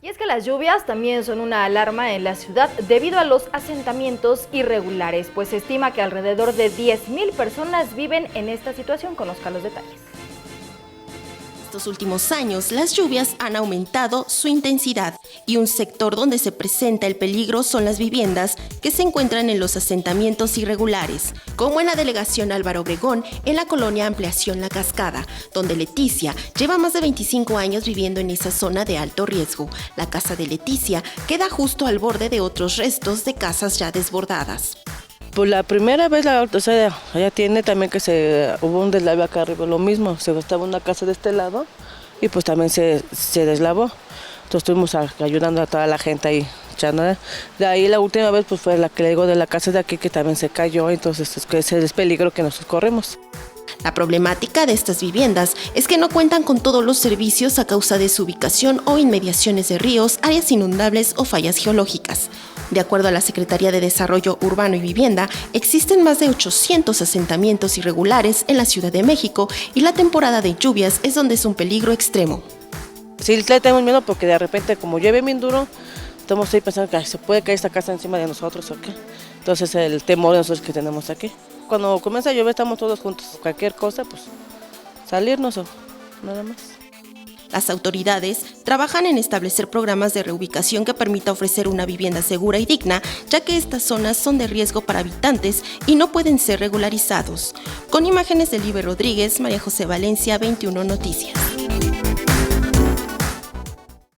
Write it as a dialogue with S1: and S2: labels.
S1: Y es que las lluvias también son una alarma en la ciudad debido a los asentamientos irregulares, pues se estima que alrededor de 10,000 personas viven en esta situación. Conozca los detalles.
S2: Estos últimos años, las lluvias han aumentado su intensidad y un sector donde se presenta el peligro son las viviendas que se encuentran en los asentamientos irregulares, como en la delegación Álvaro Obregón, en la colonia Ampliación La Cascada, donde Leticia lleva más de 25 años viviendo en esa zona de alto riesgo. La casa de Leticia queda justo al borde de otros restos de casas ya desbordadas.
S3: Pues la primera vez, ella tiene también que hubo un deslave acá arriba, lo mismo, se estaba una casa de este lado y pues también se deslavó. Entonces estuvimos ayudando a toda la gente ahí. De ahí la última vez pues fue la que le digo de la casa de aquí que también se cayó, entonces ese es peligro que nosotros corremos.
S2: La problemática de estas viviendas es que no cuentan con todos los servicios a causa de su ubicación o inmediaciones de ríos, áreas inundables o fallas geológicas. De acuerdo a la Secretaría de Desarrollo Urbano y Vivienda, existen más de 800 asentamientos irregulares en la Ciudad de México y la temporada de lluvias es donde es un peligro extremo.
S3: Sí, le tengo miedo porque de repente como llueve bien duro, estamos ahí pensando que se puede caer esta casa encima de nosotros o qué. Entonces el temor de nosotros que tenemos aquí. Cuando comienza a llover estamos todos juntos, cualquier cosa, pues salirnos o nada más.
S2: Las autoridades trabajan en establecer programas de reubicación que permita ofrecer una vivienda segura y digna, ya que estas zonas son de riesgo para habitantes y no pueden ser regularizados. Con imágenes de Liber Rodríguez, María José Valencia, 21 Noticias.